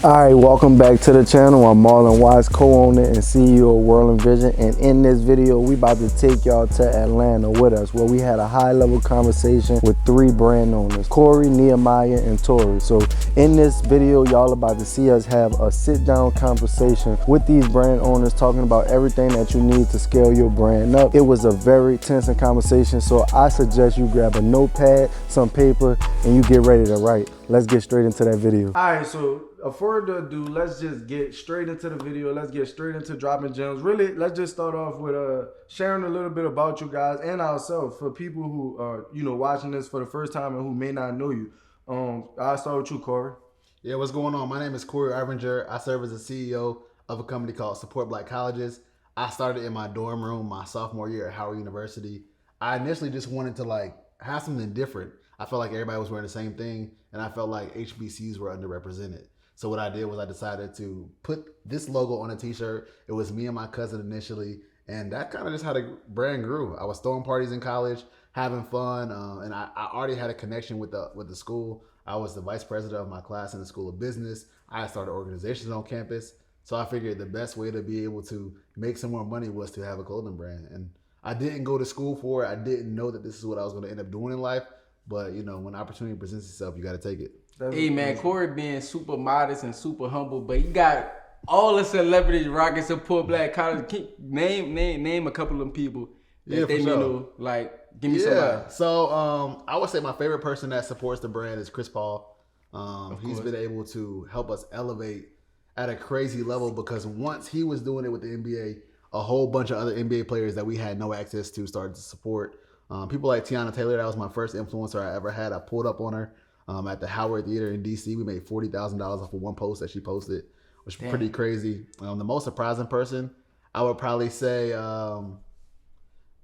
Alright, welcome back to the channel. I'm Marlon Watts, co-owner and CEO of WRLDINVSN, and in this video we about to take y'all to Atlanta with us, where we had a high-level conversation with 3 brand owners, Corey, Nehemiah, and Torey. So in this video, y'all about to see us have a sit-down conversation with these brand owners, talking about everything that you need to scale your brand up. It was a very tense conversation, so I suggest you grab a notepad, some paper, and you get ready to write. Let's get straight into that video. Alright, so further ado, let's just get straight into the video. Let's get straight into dropping gems. Really, let's just start off with sharing a little bit about you guys and ourselves for people who are watching this for the first time and who may not know you. I'll start with you, Corey. Yeah, what's going on? My name is Corey Arvinger. I serve as the CEO of a company called Support Black Colleges. I started in my dorm room my sophomore year at Howard University. I initially just wanted to have something different. I felt like everybody was wearing the same thing, and I felt like HBCUs were underrepresented. So what I did was I decided to put this logo on a t-shirt. It was me and my cousin initially, and that kind of just how the brand grew. I was throwing parties in college, having fun, and I already had a connection with the school. I was the vice president of my class in the School of Business. I had started organizations on campus. So I figured the best way to be able to make some more money was to have a clothing brand. And I didn't go to school for it. I didn't know that this is what I was going to end up doing in life. But, when opportunity presents itself, you got to take it. Hey man, Corey being super modest and super humble, but he got all the celebrities rocking Support Black College. Name a couple of them people that they know. Give me somebody. So I would say my favorite person that supports the brand is Chris Paul. He's been able to help us elevate at a crazy level, because once he was doing it with the NBA, a whole bunch of other NBA players that we had no access to started to support. People like Tiana Taylor, that was my first influencer I ever had. I pulled up on her at the Howard Theater in DC. We made $40,000 off of one post that she posted, which was pretty crazy. The most surprising person, I would probably say, we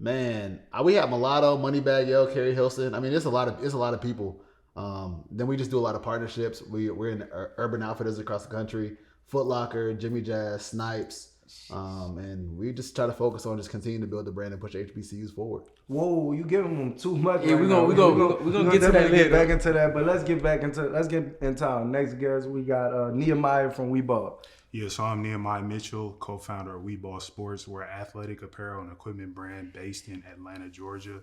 have Mulatto, Moneybag Yo, Carrie Hilson. I mean, it's a lot of people. Then we just do a lot of partnerships. We're in Urban Outfitters across the country, Foot Locker, Jimmy Jazz, Snipes. And we just try to focus on just continuing to build the brand and push HBCUs forward. Whoa, you giving them too much. Yeah, we're gonna get to that later. Back into that, but let's get into our next guest. We got Nehemiah from WeBall. Yeah, so I'm Nehemiah Mitchell, co-founder of WeBall Sports. We're an athletic apparel and equipment brand based in Atlanta, Georgia.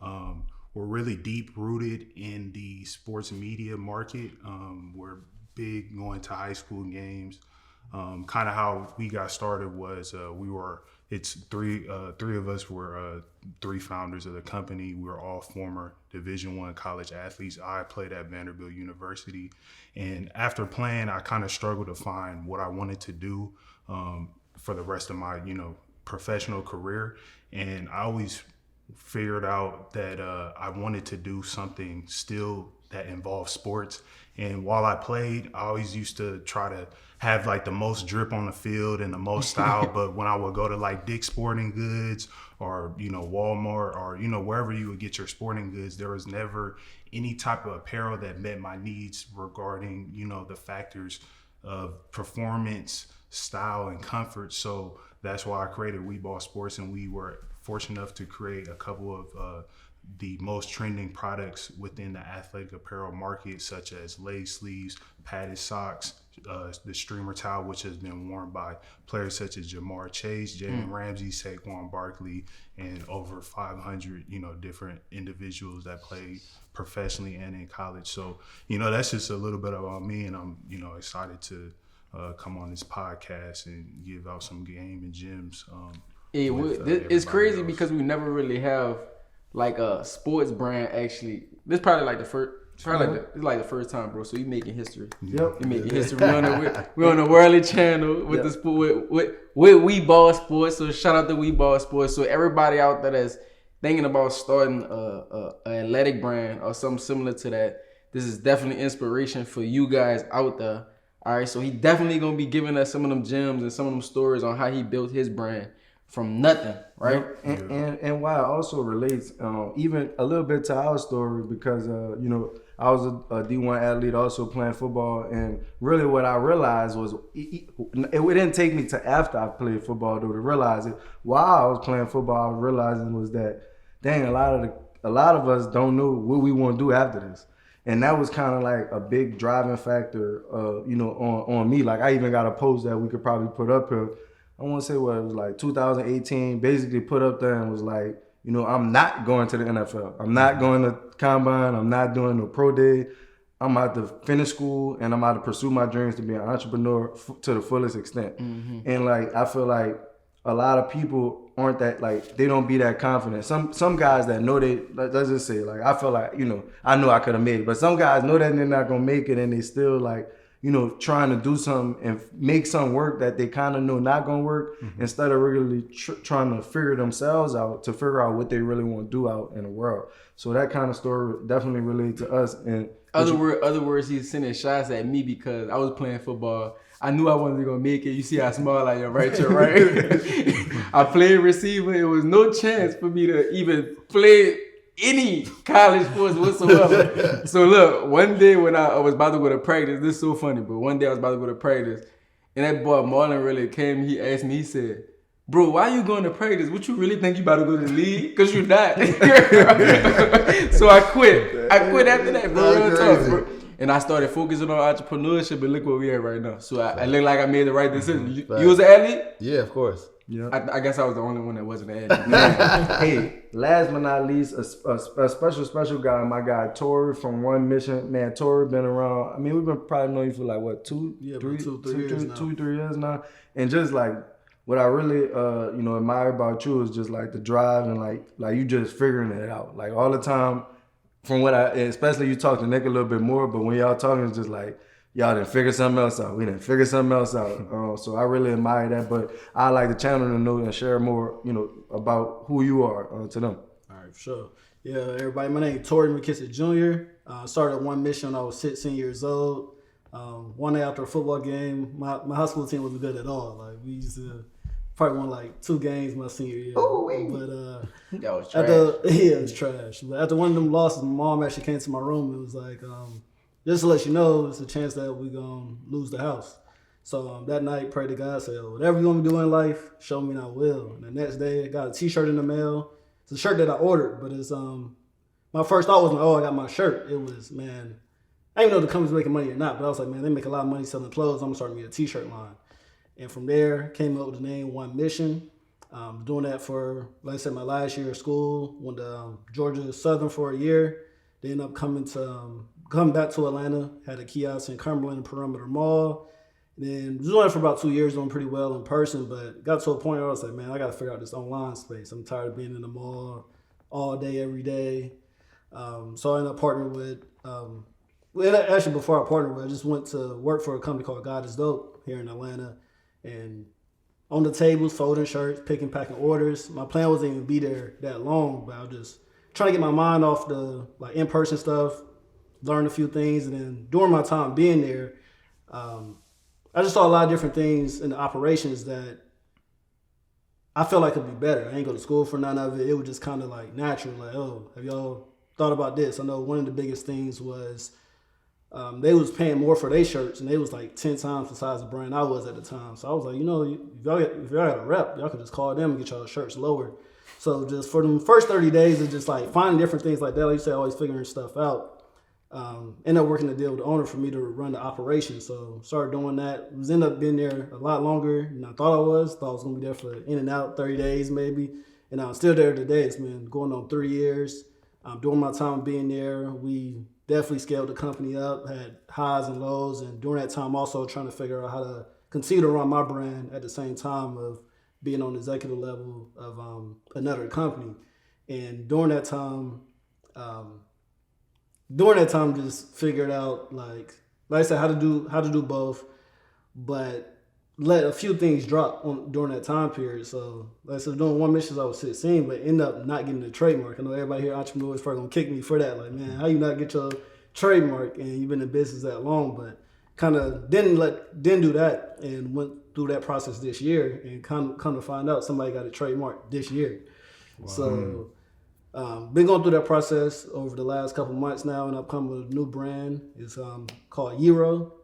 We're really deep rooted in the sports media market. We're big going to high school games. Kind of how we got started was three of us were 3 founders of the company. We were all former Division I college athletes. I played at Vanderbilt University, and after playing, I kind of struggled to find what I wanted to do for the rest of my professional career, and I always figured out that I wanted to do something still that involved sports. And while I played, I always used to try to have the most drip on the field and the most style. But when I would go to Dick's Sporting Goods or, Walmart or, wherever you would get your sporting goods, there was never any type of apparel that met my needs regarding, the factors of performance, style, and comfort. So that's why I created WeBall Sports, and we were fortunate enough to create a couple of the most trending products within the athletic apparel market, such as leg sleeves, padded socks, the streamer towel, which has been worn by players such as Jamar Chase, Jalen Ramsey, Saquon Barkley, and over 500, different individuals that play professionally and in college. So, that's just a little bit about me, and I'm, excited to come on this podcast and give out some game and gems. It's crazy because we never really have a sports brand. Actually, this probably the first. The first time, bro. So you making history. Yep, you making history. We're on the Worldly channel with the sport with WeBall Sports. So shout out to WeBall Sports. So everybody out there that's thinking about starting a athletic brand or something similar to that, this is definitely inspiration for you guys out there. All right, so he definitely gonna be giving us some of them gems and some of them stories on how he built his brand from nothing, right? And why it also relates even a little bit to our story, because I was a D1 athlete also playing football, and really what I realized was it didn't take me to after I played football though to realize it. While I was playing football, I was realizing was that dang, a lot of us don't know what we want to do after this. And that was kind of like a big driving factor, you know, on me. Like I even got a post that we could probably put up here. I want to say what it was like 2018, basically put up there and was like, you know, I'm not going to the NFL. I'm not going to combine. I'm not doing no pro day. I'm about to finish school and I'm about to pursue my dreams to be an entrepreneur to the fullest extent. And like, I feel like a lot of people aren't that, like, they don't be that confident. Some guys that know they, let's just say, like, I feel like, you know, I know I could have made it, but some guys know that they're not going to make it and they still like, you know, trying to do something and make something work that they kind of know not going to work instead of really trying to figure themselves out to figure out what they really want to do out in the world. So that kind of story definitely related to us. And other words, he's sending shots at me because I was playing football. I knew I wasn't gonna make it. You see how small I am, right? You're right. I played receiver. It was no chance for me to even play any college sports whatsoever. So look, one day when I was about to go to practice, this is so funny, but one day I was about to go to practice, and that boy Marlon really came. He asked me. He said, "Bro, why you going to practice? What you really think you about to go to the league? Cause you're not." So I quit. I quit after that, bro. Real tough, bro. And I started focusing on entrepreneurship, and look where we at right now. So I look like I made the right decision. You was an athlete? Yeah, of course. Yeah. I guess I was the only one that wasn't an athlete. Hey, last but not least, a special guy, my guy Torey from One Mission. Man, Torey been around. I mean, we've been probably knowing you for like what, two, three years now. And just like what I really you know, admire about you is just like the drive and like you just figuring it out. Like all the time. From what especially you talk to Nick a little bit more, but when y'all talking, it's just like, y'all didn't figure something else out. We didn't figure something else out. So I really admire that, but I like the channel to know and share more, you know, about who you are to them. All right, for sure. Yeah, everybody, my name is Torey McKissick Jr. Started at One Mission when I was 16 years old. One day after a football game, my high school team wasn't good at all. Like we used to probably won like 2 games my senior year. But that was trash. it was trash. But after one of them losses, my mom actually came to my room and was like, just to let you know, it's a chance that we're gonna lose the house. So that night, prayed to God, said, whatever you're gonna do in life, show me and I will. And the next day, I got a t-shirt in the mail. It's a shirt that I ordered, but it's my first thought wasn't, I got my shirt. It was, man, I didn't know the company's making money or not, but I was like, man, they make a lot of money selling clothes. I'm gonna start me a t-shirt line. And from there, came up with the name One Mission. Doing that for, like I said, my last year of school. Went to Georgia Southern for a year. They ended up coming back to Atlanta. Had a kiosk in Cumberland Perimeter Mall. Then was doing it for about 2 years, doing pretty well in person. But got to a point where I was like, man, I got to figure out this online space. I'm tired of being in the mall all day, every day. So I ended up partnering with, actually before I partnered with, I just went to work for a company called God is Dope here in Atlanta. And on the tables, folding shirts, picking, packing orders. My plan wasn't even be there that long, but I was just trying to get my mind off the like in-person stuff, learn a few things, and then during my time being there, I just saw a lot of different things in the operations that I felt like could be better. I ain't go to school for none of it. It was just kind of like natural, like, have y'all thought about this? I know one of the biggest things was they was paying more for their shirts, and they was like 10 times the size of the brand I was at the time. So I was like, you know, if y'all got a rep, y'all could just call them and get y'all shirts lowered. So just for the first 30 days, it's just like finding different things like that. Like you said, always figuring stuff out. Ended up working a deal with the owner for me to run the operation. So started doing that. Ended up being there a lot longer than I thought I was. Thought I was going to be there for in and out 30 days maybe. And I'm still there today. It's been going on 3 years. During my time being there, we definitely scaled the company up, had highs and lows, and during that time also trying to figure out how to continue to run my brand at the same time of being on the executive level of another company. And during that time just figured out like I said, how to do both, but let a few things drop during that time period. So like I said, doing One Mission, I was 16, but ended up not getting the trademark. I know everybody here, entrepreneurs, probably gonna kick me for that. Like, man, how you not get your trademark and you've been in business that long? But kind of didn't do that and went through that process this year and come to find out somebody got a trademark this year. Wow. So been going through that process over the last couple months now, and I've come with a new brand. It's called Hero.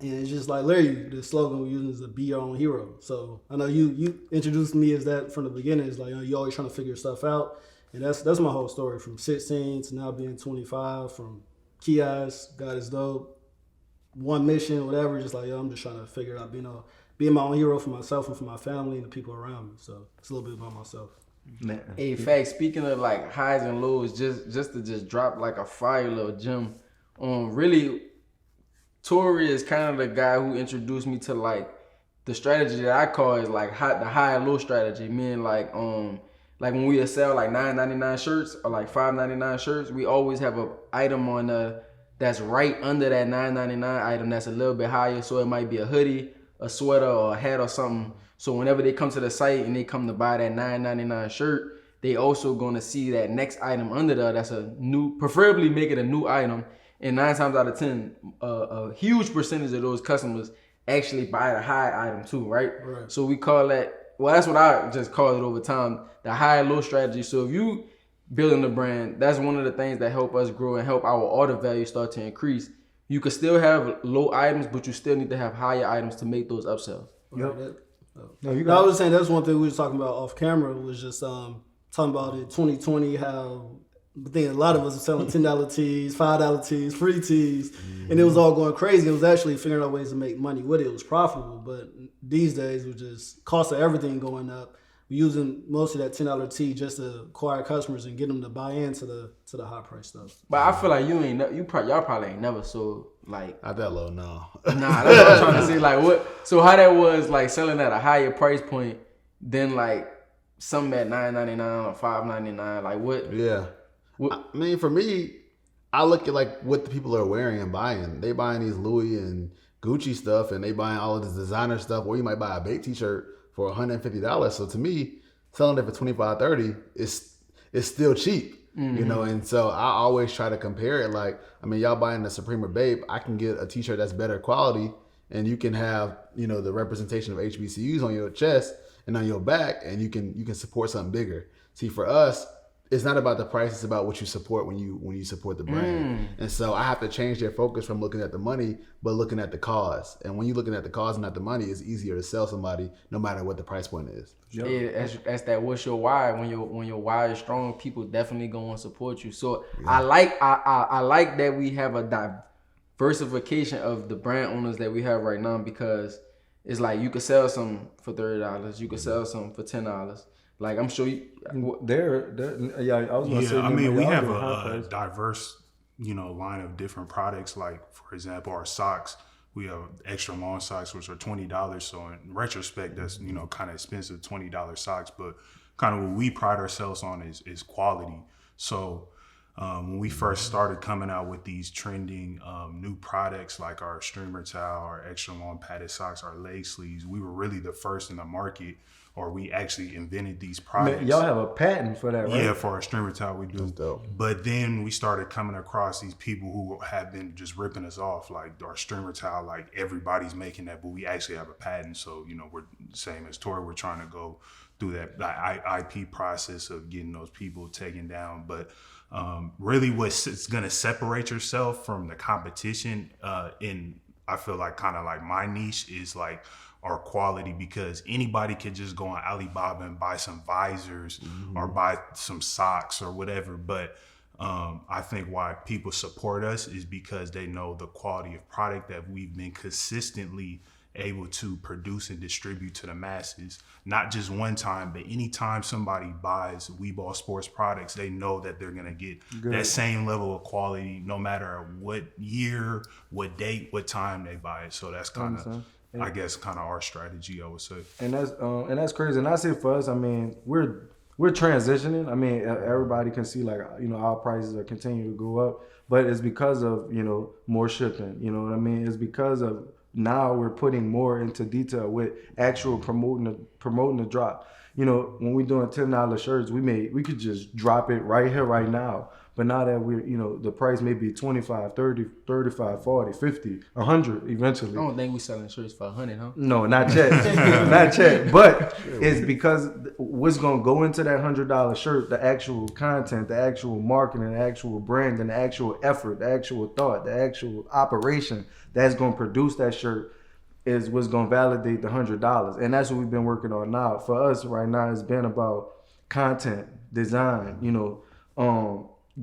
And it's just like literally the slogan we're using is to be your own hero. So I know you introduced me as that from the beginning. It's like, you know, you're always trying to figure stuff out. And that's my whole story from 16 to now being 25, from kiosk, God is dope. One mission, whatever, just like, yo, I'm just trying to figure it out, being my own hero for myself and for my family and the people around me. So it's a little bit about myself. Hey, fact, speaking of like highs and lows, just to drop like a fire little gem. Really, Torey is kind of the guy who introduced me to like the strategy that I call is like the high and low strategy. Meaning like when we sell like $9.99 shirts or like $5.99 shirts, we always have a item on that's right under that $9.99 item that's a little bit higher. So it might be a hoodie, a sweater, or a hat or something. So whenever they come to the site and they come to buy that $9.99 shirt, they also gonna see that next item under there that's a new, preferably make it a new item. And 9 times out of 10, a huge percentage of those customers actually buy the high item too, right? So we call that, well, that's what I just call it over time, the high and low strategy. So if you building a brand, that's one of the things that help us grow and help our order value start to increase. You can still have low items, but you still need to have higher items to make those upsells. Yep. No, I was saying that's one thing we were talking about off camera was just talking about it 2020, how I think a lot of us are selling $10 tees, $5 tees, free tees, and it was all going crazy. It was actually figuring out ways to make money with it. It was profitable, but these days with just cost of everything going up, we're using most of that $10 tee just to acquire customers and get them to buy into the high price stuff. But I feel like y'all probably ain't never sold like Not that low, no. Nah, that's what I'm trying to say. Like what? So how that was like selling at a higher price point than like something at $9.99 or $5.99. Like what? Yeah. I mean, for me, I look at like what the people are wearing and buying. They buying these Louis and Gucci stuff, and they buying all of this designer stuff. Or you might buy a Bape t-shirt for $150. So to me, selling it for $25, $30 is still cheap. You know, and so I always try to compare it. Like, I mean, y'all buying the Supreme or Bape, I can get a t-shirt that's better quality, and you can have, you know, the representation of HBCUs on your chest and on your back, and you can support something bigger. See, for us, it's not about the price, it's about what you support when you support the brand. And so I have to change their focus from looking at the money, but looking at the cause. And when you're looking at the cause and not the money, it's easier to sell somebody no matter what the price point is. Yeah, that's that what's your why. When your why is strong, people definitely gonna support you. So I like that we have a diversification of the brand owners that we have right now, because it's like you could sell some for $30, you could sell some for $10. Like I'm sure you, yeah, I was gonna say. I mean, we have a diverse, line of different products. Like for example, our socks. We have extra long socks, which are $20. So in retrospect, that's kind of expensive, $20 socks. But kind of what we pride ourselves on is quality. So when we first started coming out with these trending new products like our streamer towel, our extra long padded socks, our leg sleeves, we were really the first in the market. Or we actually invented these products. Man, y'all have a patent for that, right? Yeah, for our streamer towel, we do. But then we started coming across these people who have been just ripping us off. Like our streamer towel, like everybody's making that, but we actually have a patent. So, we're the same as Torey. We're trying to go through that IP process of getting those people taken down. But really what's going to separate yourself from the competition I feel like kind of like my niche is like our quality, because anybody can just go on Alibaba and buy some visors or buy some socks or whatever. But I think why people support us is because they know the quality of product that we've been consistently able to produce and distribute to the masses. Not just one time, but anytime somebody buys WRLDINVSN Sports products, they know that they're gonna get that same level of quality no matter what year, what date, what time they buy it. So that's kind of I guess kind of our strategy, I would say. And that's crazy. And I say for us, I mean, we're transitioning. I mean, everybody can see like, our prices are continuing to go up, but it's because of, more shipping, you know what I mean? It's because of now we're putting more into detail with actual promoting the drop. When we're doing $10 shirts, we could just drop it right here, right now. But now that we're, the price may be 25, 30, 35, 40, 50, 100 eventually. I don't think we're selling shirts for 100, huh? No, not yet. Not yet. But it's because what's going to go into that $100 shirt, the actual content, the actual marketing, the actual brand, and the actual effort, the actual thought, the actual operation that's going to produce that shirt is what's going to validate the $100. And that's what we've been working on now. For us right now, it's been about content, design,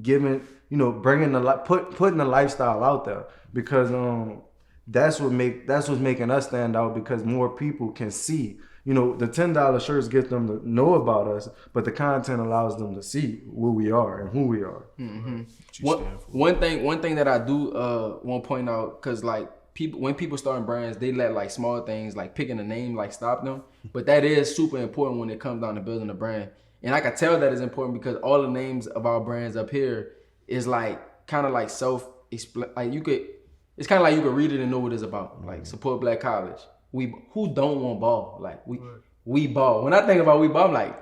giving bringing putting the lifestyle out there, because that's what's making us stand out, because more people can see. The $10 shirts get them to know about us, but the content allows them to see who we are and who we are. Mm-hmm. One thing that I do want to point out, because like when people starting brands, they let like small things like picking a name like stop them, but that is super important when it comes down to building a brand. And I can tell that is important because all the names of our brands up here is like kind of like it's kind of like you could read it and know what it's about. Like support Black college. Who don't want ball? Like we ball. When I think about we ball, I'm like,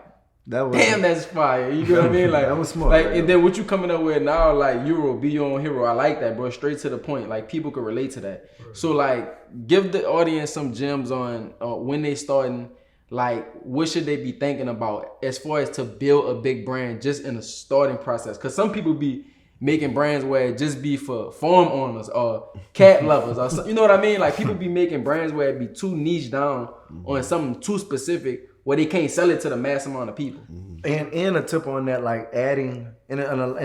damn, that's fire. You know what I mean? Like that was smart. Like, right? And then what you coming up with now, like Euro, be your own hero. I like that, bro. Straight to the point. Like people could relate to that. Right. So like, give the audience some gems on when they starting. Like, what should they be thinking about as far as to build a big brand just in the starting process? Because some people be making brands where it just be for farm owners or cat lovers or you know what I mean? Like people be making brands where it be too niche down on something too specific where they can't sell it to the mass amount of people. And a tip on that, like adding, and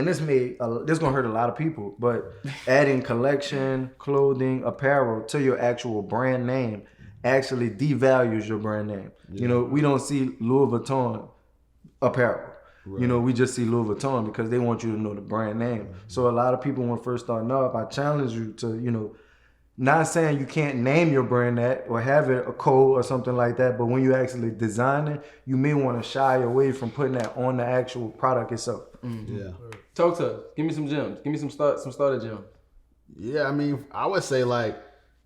this gonna hurt a lot of people, but adding collection, clothing, apparel to your actual brand name actually devalues your brand name. Yeah. We don't see Louis Vuitton apparel. Right. We just see Louis Vuitton because they want you to know the brand name. Mm-hmm. So a lot of people, when first starting up, I challenge you to, not saying you can't name your brand that or have it a code or something like that, but when you actually design it, you may want to shy away from putting that on the actual product itself. Mm-hmm. Yeah. Talk to us. Give me some gems. Give me some starter gems. Yeah, I mean, I would say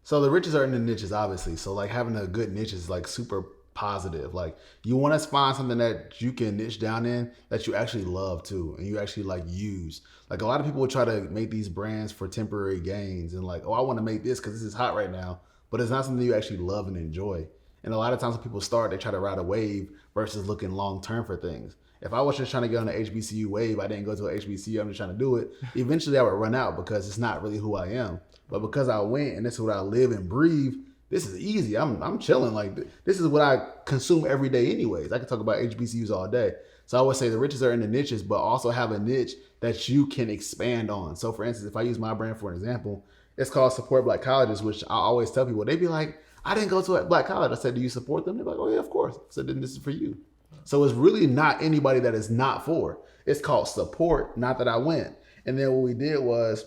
so the riches are in the niches, obviously. So like having a good niche is like super positive. Like you want to find something that you can niche down in that you actually love too, and you actually like use. Like a lot of people will try to make these brands for temporary gains and like, oh, I want to make this because this is hot right now, but it's not something you actually love and enjoy. And a lot of times when people start, they try to ride a wave versus looking long term for things. If I was just trying to get on the HBCU wave, I didn't go to a HBCU, I'm just trying to do it. Eventually I would run out because it's not really who I am. But because I went and this is what I live and breathe, this is easy. I'm chilling. Like this is what I consume every day anyways. I can talk about HBCUs all day. So I would say the riches are in the niches, but also have a niche that you can expand on. So for instance, if I use my brand for an example, it's called Support Black Colleges, which I always tell people, they be like, I didn't go to a black college. I said, do you support them? They're like, oh yeah, of course. I said, then this is for you. So it's really not anybody that is not for. It's called support, not that I went. And then what we did was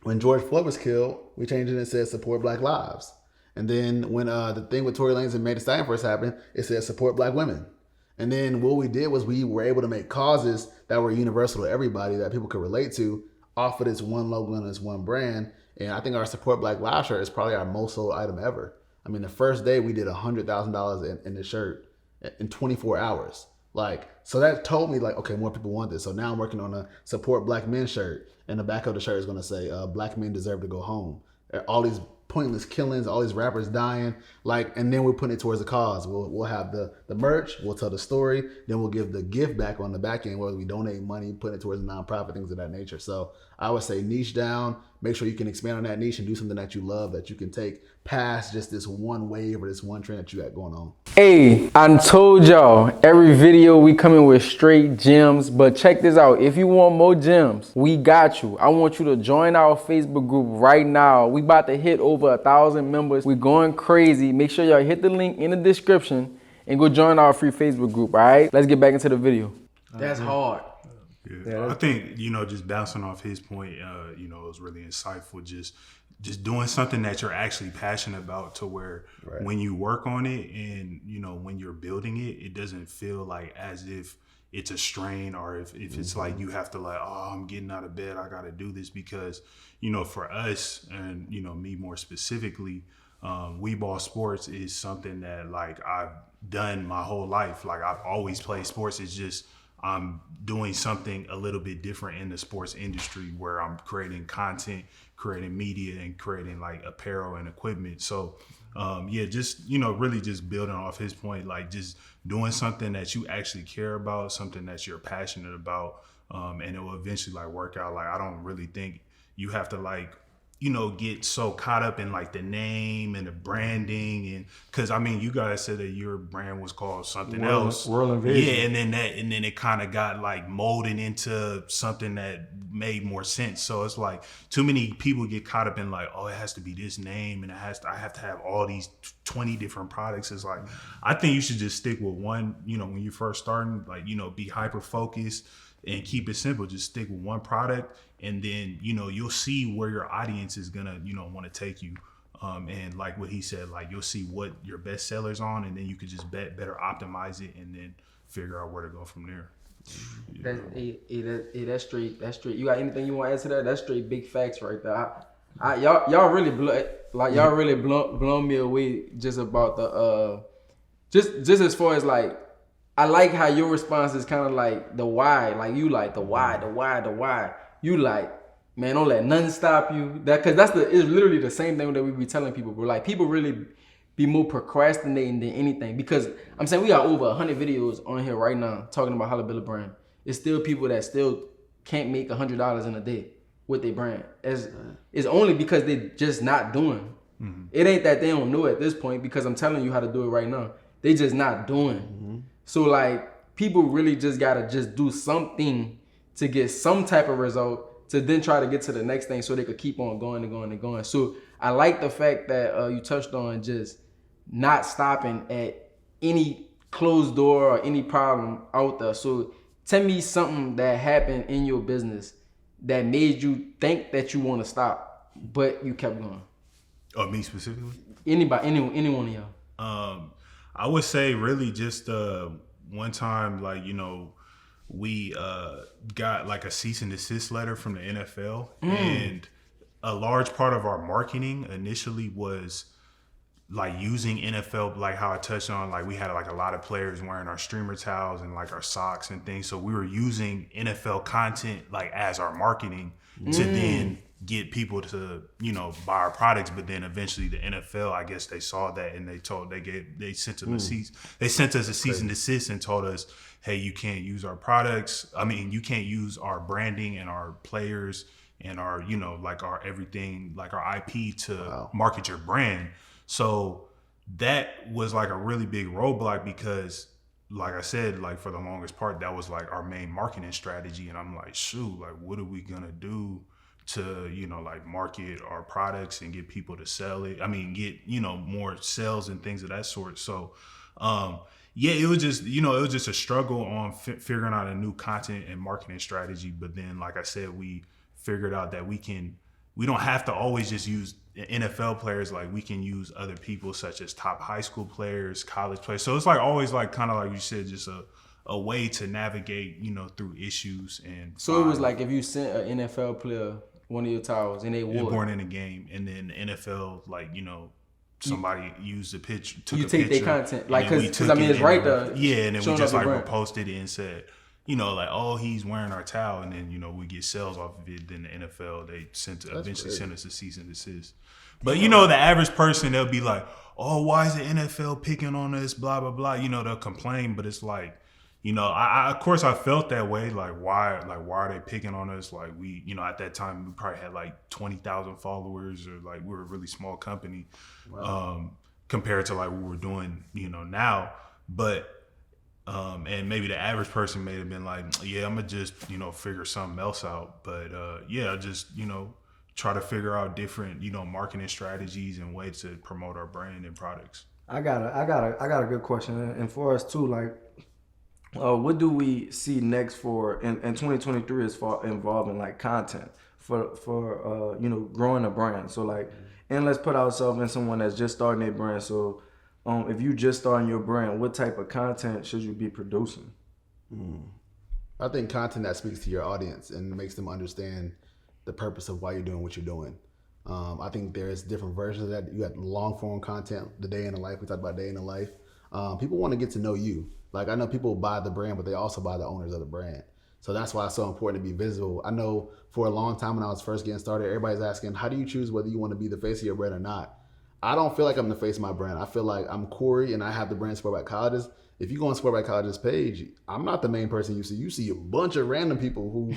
when George Floyd was killed, we changed it and said support Black lives. And then when the thing with Torey and Megan Thee Stallion first happened, it said support Black women. And then what we did was we were able to make causes that were universal to everybody that people could relate to off of this one logo and this one brand. And I think our Support Black Live shirt is probably our most sold item ever. I mean, the first day we did $100,000 in the shirt in 24 hours. Like, so that told me like, okay, more people want this. So now I'm working on a Support Black Men shirt. And the back of the shirt is going to say, Black men deserve to go home. All these pointless killings, all these rappers dying, like, and then we're putting it towards the cause. We'll have the merch, we'll tell the story, then we'll give the gift back on the back end, whether we donate money, put it towards a nonprofit, things of that nature. So I would say niche down, make sure you can expand on that niche and do something that you love, that you can take past just this one wave or this one trend that you got going on. Hey, I told y'all, every video we coming with straight gems, but check this out. If you want more gems, we got you. I want you to join our Facebook group right now. We about to hit over 1,000 members. We're going crazy. Make sure y'all hit the link in the description and go join our free Facebook group, all right? Let's get back into the video. That's hard. Yeah, I think, just bouncing off his point, it was really insightful. Just doing something that you're actually passionate about to where when you work on it and, when you're building it, it doesn't feel like as if it's a strain or if it's like you have to like, oh, I'm getting out of bed, I got to do this because, for us and, me more specifically, We Ball Sports is something that like I've done my whole life. Like I've always played sports. It's just I'm doing something a little bit different in the sports industry where I'm creating content, creating media, and creating like apparel and equipment. So really just building off his point, like just doing something that you actually care about, something that you're passionate about, and it will eventually like work out. Like I don't really think you have to like get so caught up in like the name and the branding, and because I mean, you guys said that your brand was called something else, WRLDINVSN. yeah, and then it kind of got like molded into something that made more sense. So it's like too many people get caught up in like, oh, it has to be this name, and I have to have all these 20 different products. It's like, I think you should just stick with one. When you first starting, like be hyper focused and keep it simple. Just stick with one product, and then you'll see where your audience is gonna want to take you. And like what he said, like you'll see what your best sellers on, and then you could just better optimize it, and then figure out where to go from there. That's straight. That's straight. You got anything you want to add to that? That's straight big facts right there. Y'all really blown me away just about the just as far as like, I like how your response is kind of like the why. Like you like the why. You like, man, don't let nothing stop you. Because it's literally the same thing that we be telling people, bro. Like people really be more procrastinating than anything. Because I'm saying we got over 100 videos on here right now talking about how to build a brand. It's still people that still can't make $100 in a day with their brand. It's only because they just not doing. Mm-hmm. It ain't that they don't know at this point, because I'm telling you how to do it right now. They just not doing. Mm-hmm. So like people really just gotta just do something to get some type of result, to then try to get to the next thing so they could keep on going and going and going. So I like the fact that you touched on just not stopping at any closed door or any problem out there. So tell me something that happened in your business that made you think that you want to stop, but you kept going. Oh, me specifically? Anybody, any one of y'all. I would say really just one time, like, we got like a cease and desist letter from the NFL, and a large part of our marketing initially was like using NFL, like how I touched on, like we had like a lot of players wearing our streamer towels and like our socks and things. So we were using NFL content like as our marketing to then get people to, buy our products. But then eventually the NFL, I guess they saw that, and they sent us a cease and desist and told us, hey, you can't use our products. I mean, you can't use our branding and our players and our, like our everything, like our IP to market your brand. So that was like a really big roadblock, because like I said, like for the longest part, that was like our main marketing strategy. And I'm like, shoot, like what are we gonna do to, like market our products and get people to sell it? I mean, get, more sales and things of that sort. So, yeah, it was just, a struggle on figuring out a new content and marketing strategy. But then, like I said, we figured out that we don't have to always just use NFL players. Like we can use other people, such as top high school players, college players. So it's like always like kind of like you said, just a way to navigate, through issues. And so it was like if you sent an NFL player one of your towels and they wore born in a game, and then the NFL, like, somebody used the picture, took you a take picture, their content, like, because I mean it's right there. Yeah, and then we just like reposted it and said, like, oh, he's wearing our towel, and then we get sales off of it. Then the NFL, they eventually sent us a cease and desist. But the average person, they'll be like, oh, why is the NFL picking on us? Blah blah blah. They'll complain, but it's like, I of course I felt that way. Like why are they picking on us? Like we, at that time we probably had like 20,000 followers, or like we were a really small company, compared to like what we're doing, now. But and maybe the average person may have been like, yeah, I'm gonna just, figure something else out. But yeah, just, try to figure out different, marketing strategies and ways to promote our brand and products. I got a good question, and for us too, like, what do we see next for in 2023 as far involving like content for growing a brand? So like, and let's put ourselves in someone that's just starting their brand. So if you just starting your brand, what type of content should you be producing? I think content that speaks to your audience and makes them understand the purpose of why you're doing what you're doing. I think there's different versions of that. You got long form content, the day in the life. We talked about day in the life. People want to get to know you. Like, I know people buy the brand, but they also buy the owners of the brand. So that's why it's so important to be visible. I know for a long time when I was first getting started, everybody's asking, how do you choose whether you want to be the face of your brand or not? I don't feel like I'm the face of my brand. I feel like I'm Corey and I have the brand Sport Back Colleges. If you go on Sport Back Colleges page, I'm not the main person you see. You see a bunch of random people who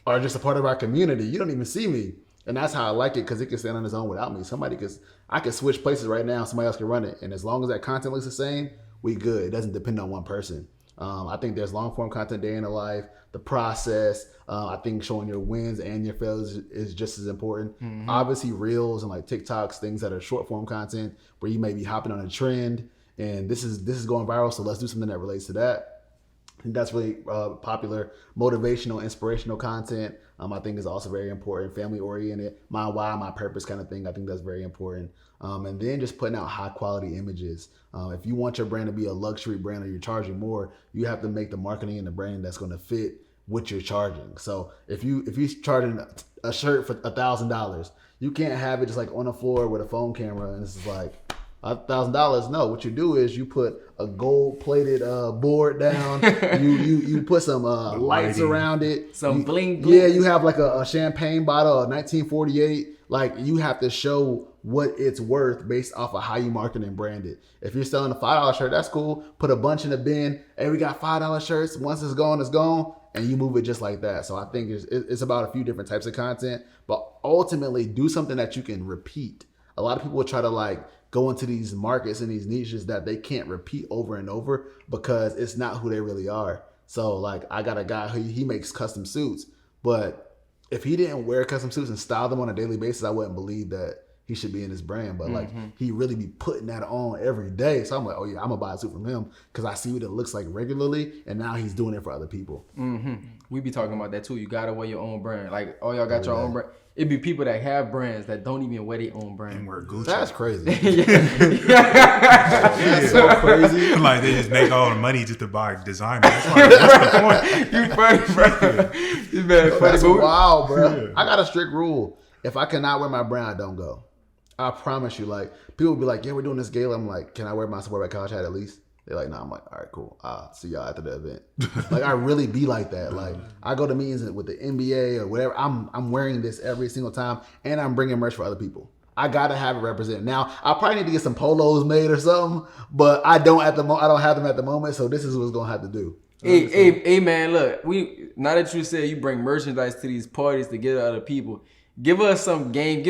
are just a part of our community. You don't even see me. And that's how I like it, because it can stand on its own without me. I could switch places right now. Somebody else can run it. And as long as that content looks the same, we good. It doesn't depend on one person. I think there's long form content, day in the life, the process. I think showing your wins and your failures is just as important. Obviously, reels and like TikToks, things that are short form content where you may be hopping on a trend and this is going viral. So let's do something that relates to that. I think that's really popular. Motivational, inspirational content, I think is also very important. Family oriented, my why, my purpose kind of thing. I think that's very important. And then just putting out high quality images. If you want your brand to be a luxury brand or you're charging more, you have to make the marketing and the branding that's going to fit what you're charging. So if you're charging a shirt for $1,000, you can't have it just like on the floor with a phone camera and this is like $1,000. No, what you do is you put a gold-plated board down. you put some lights around it. Some bling bling. Yeah, you have like a champagne bottle of 1948. Like you have to show what it's worth based off of how you market and brand it. If you're selling a $5 shirt, that's cool. Put a bunch in the bin. Hey, we got $5 shirts. Once it's gone, it's gone. And you move it just like that. So I think it's about a few different types of content, but ultimately do something that you can repeat. A lot of people will try to like go into these markets and these niches that they can't repeat over and over because it's not who they really are. So like I got a guy who he makes custom suits, but if he didn't wear custom suits and style them on a daily basis, I wouldn't believe that he should be in his brand. But like he really be putting that on every day. So I'm like, oh yeah, I'm gonna buy a suit from him because I see what it looks like regularly, and now he's doing it for other people. We be talking about that too. You gotta wear your own brand. Like, oh, y'all got your own brand. It be people that have brands that don't even wear their own brand. And wear Gucci. That's crazy. That's so crazy. Like they just make all the money just to buy designer. That's the point. You funny, bro. You been funny. That's But wild, bro. Yeah. I got a strict rule. If I cannot wear my brand, I don't go. I promise you. Like people be like, yeah, we're doing this gala. I'm like, can I wear my Support by College hat at least? They're like, no. I'm like, all right, cool. I'll see y'all after the event. Like I really be like that. Like I go to meetings with the NBA or whatever. I'm wearing this every single time, and I'm bringing merch for other people. I gotta have it represented. Now I probably need to get some polos made or something, but I don't have them at the moment. So this is what's gonna have to do. Hey, man, look. Now that you said you bring merchandise to these parties to get other people, give us some game.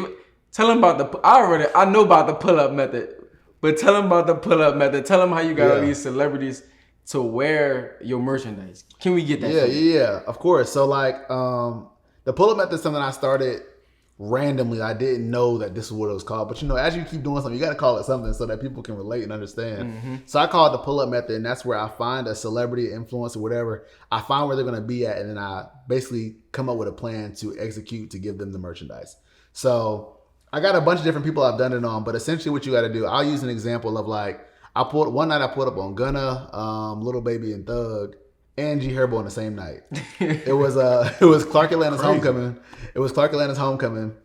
Tell them about I know about the pull up method. But tell them about the pull-up method. Tell them how you got all these celebrities to wear your merchandise. Can we get that? Yeah, of course. So like the pull-up method is something I started randomly. I didn't know that this is what it was called. But as you keep doing something, you got to call it something so that people can relate and understand. So I call it the pull-up method, and that's where I find a celebrity, influencer, whatever. I find where they're going to be at, and then I basically come up with a plan to execute to give them the merchandise. So I got a bunch of different people I've done it on, but essentially what you got to do, I'll use an example of like, one night I put up on Gunna, Little Baby and Thug, and G Herbo on the same night. It was Clark Atlanta's homecoming. It was Clark Atlanta's homecoming.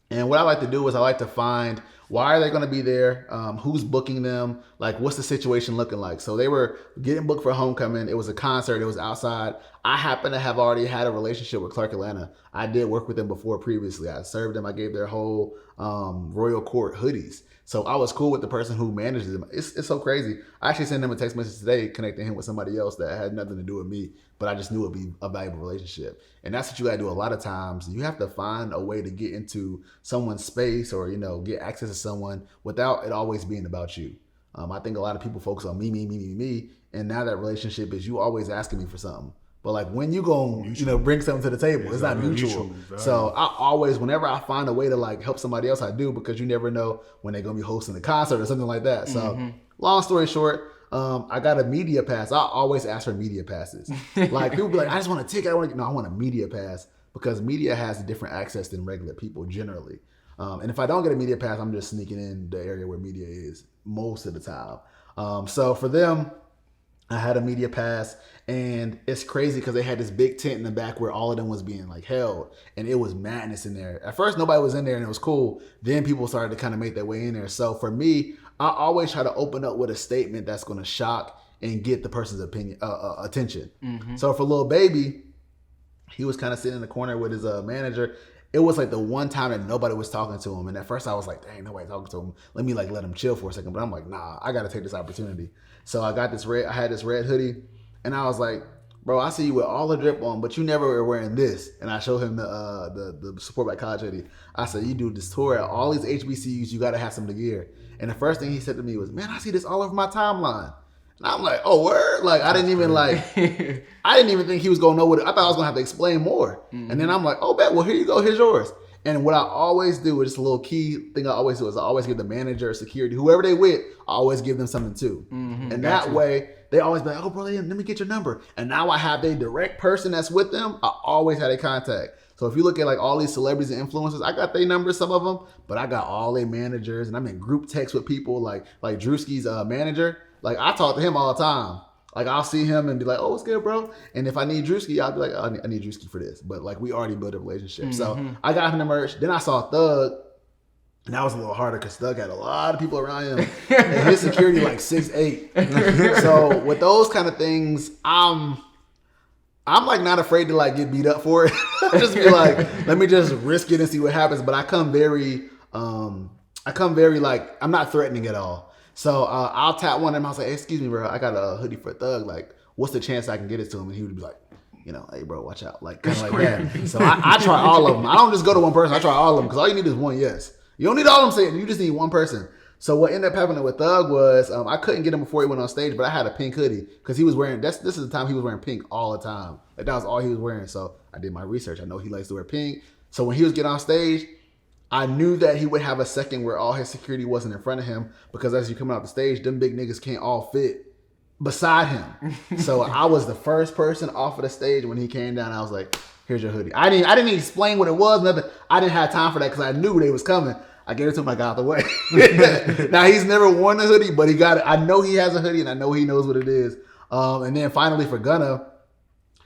And what I like to do is I like to find why are they going to be there? Who's booking them? Like, what's the situation looking like? So they were getting booked for homecoming. It was a concert. It was outside. I happen to have already had a relationship with Clark Atlanta. I did work with them before previously. I served them. I gave their whole Royal Court hoodies. So I was cool with the person who manages them. It's so crazy. I actually sent him a text message today connecting him with somebody else that had nothing to do with me, but I just knew it'd be a valuable relationship. And that's what you gotta do a lot of times. You have to find a way to get into someone's space or, get access to someone without it always being about you. I think a lot of people focus on me. And now that relationship is you always asking me for something. But like when you go, bring something to the table, it's not mutual. So I always, whenever I find a way to like help somebody else, I do, because you never know when they're gonna be hosting a concert or something like that. So long story short, I got a media pass. I always ask for media passes. Like people be like, I just want a ticket. I want a media pass, because media has different access than regular people generally. And if I don't get a media pass, I'm just sneaking in the area where media is most of the time. So for them, I had a media pass, and it's crazy because they had this big tent in the back where all of them was being like held, and it was madness in there. At first, nobody was in there and it was cool. Then people started to kind of make their way in there. So for me, I always try to open up with a statement that's going to shock and get the person's attention. So for Lil Baby, he was kind of sitting in the corner with his manager. It was like the one time that nobody was talking to him. And at first I was like, dang, nobody talking to him. Let me let him chill for a second. But I'm like, nah, I got to take this opportunity. So I had this red hoodie, and I was like, bro, I see you with all the drip on, but you never were wearing this. And I showed him the Support Black College hoodie. I said, you do this tour at all these HBCUs, you got to have some of the gear. And the first thing he said to me was, man, I see this all over my timeline. And I'm like, oh, word? Like, I didn't even think he was going to know what I thought I was going to have to explain more. And then I'm like, oh, bet, well, here you go, here's yours. And what I always do, just a little key thing I always do, is I always give the manager, security, whoever they with, I always give them something too. And that way, they always be like, oh, bro, let me get your number. And now I have a direct person that's with them. I always had a contact. So if you look at like all these celebrities and influencers, I got their numbers, some of them, but I got all their managers, and I'm in group text with people like Drewski's manager. Like, I talk to him all the time. Like, I'll see him and be like, oh, what's good, bro? And if I need Drewski, I'll be like, oh, I need Drewski for this. But like, we already built a relationship. So I got him the merch. Then I saw Thug, and that was a little harder because Thug had a lot of people around him. And his security like 6'8". So with those kind of things, I'm like not afraid to like get beat up for it. Just be like, let me just risk it and see what happens. But I come very like, I'm not threatening at all. So I'll tap one of them. I was like, hey, excuse me, bro, I got a hoodie for Thug. Like, what's the chance I can get it to him? And he would be like, you know, hey, bro, watch out. Like, kind of like that. So I try all of them. I don't just go to one person. I try all of them because all you need is one yes. You don't need all of them saying. You just need one person. So what ended up happening with Thug was I couldn't get him before he went on stage, but I had a pink hoodie because he was wearing, this is the time he was wearing pink all the time. Like, that was all he was wearing. So I did my research. I know he likes to wear pink. So when he was getting on stage, I knew that he would have a second where all his security wasn't in front of him because as you come out the stage, them big niggas can't all fit beside him. So I was the first person off of the stage when he came down. I was like, here's your hoodie. I didn't explain what it was, nothing. I didn't have time for that because I knew they was coming. I gave it to him, I got out the way. Now, he's never worn the hoodie, but he got it. I know he has a hoodie and I know he knows what it is. And then finally for Gunna,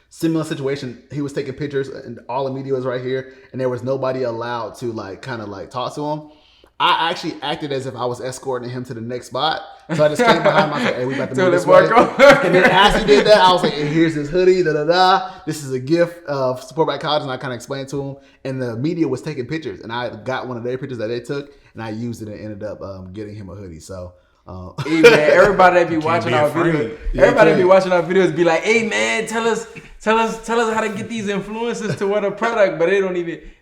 similar situation, he was taking pictures and all the media was right here and there was nobody allowed to like kind of like talk to him. I actually acted as if I was escorting him to the next spot. So I just came behind him. I said, hey, we about to move this way. And then as he did that, I was like, hey, here's his hoodie, da-da-da. This is a gift of Support Black College. And I kind of explained to him. And the media was taking pictures. And I got one of their pictures that they took. And I used it and ended up getting him a hoodie. So hey man, everybody that be watching our videos, be like, hey man, tell us how to get these influencers to wear the product, but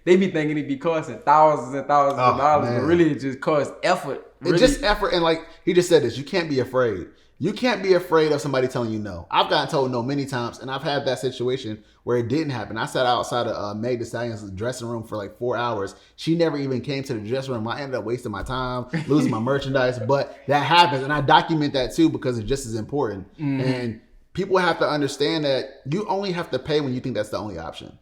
they be thinking it be costing thousands and thousands of dollars, but really it just costs effort. Really. It's just effort, and like he just said this, you can't be afraid. You can't be afraid of somebody telling you no. I've gotten told no many times, and I've had that situation where it didn't happen. I sat outside of Meg Thee Stallion's dressing room for like 4 hours. She never even came to the dressing room. I ended up wasting my time, losing my merchandise, but that happens, and I document that too because it's just as important. And people have to understand that you only have to pay when you think that's the only option.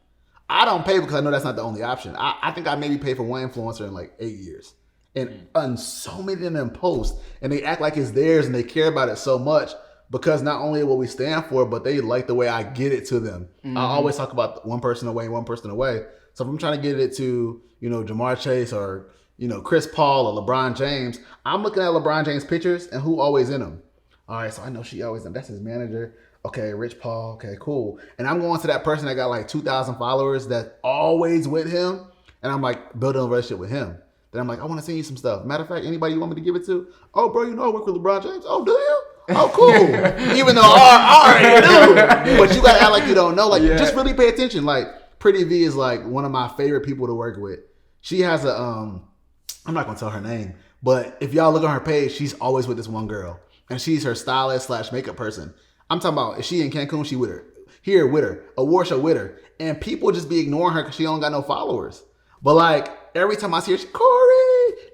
I don't pay because I know that's not the only option. I think I maybe paid for one influencer in like 8 years. And so many of them post and they act like it's theirs and they care about it so much because not only what we stand for, but they like the way I get it to them. I always talk about one person away, one person away. So if I'm trying to get it to, you know, Jamar Chase or, you know, Chris Paul or LeBron James, I'm looking at LeBron James pictures and who always in them. All right, so I know she always in them. That's his manager. Okay, Rich Paul. Okay, cool. And I'm going to that person that got like 2,000 followers that always with him. And I'm like building a relationship with him. Then I'm like, I want to send you some stuff. Matter of fact, anybody you want me to give it to? Oh, bro, you know I work with LeBron James. Oh, do you? Oh, cool. Even though I already knew. But you got to act like you don't know. Like, just really pay attention. Like, Pretty V is like one of my favorite people to work with. She has a, I'm not going to tell her name. But if y'all look on her page, she's always with this one girl. And she's her stylist / makeup person. I'm talking about, if she in Cancun, she with her. Here with her. Award show with her. And people just be ignoring her because she don't got no followers. But like, every time I see her, she, Corey.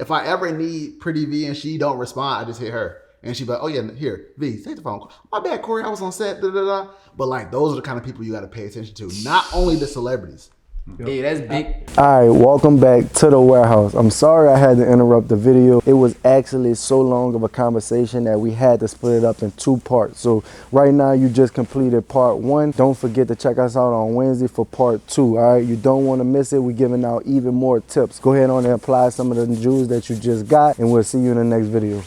If I ever need Pretty V and she don't respond, I just hit her. And she be like, oh yeah, here, V, take the phone. My bad, Corey, I was on set, da da da. But like, those are the kind of people you got to pay attention to. Not only the celebrities. Hey, that's big. All right, welcome back to the warehouse. I'm sorry I had to interrupt the video. It was actually so long of a conversation that we had to split it up in 2 parts. So right now you just completed part 1. Don't forget to check us out on Wednesday for part 2. All right, you don't want to miss it. We're giving out even more tips. Go ahead on and apply some of the jewels that you just got, and we'll see you in the next video.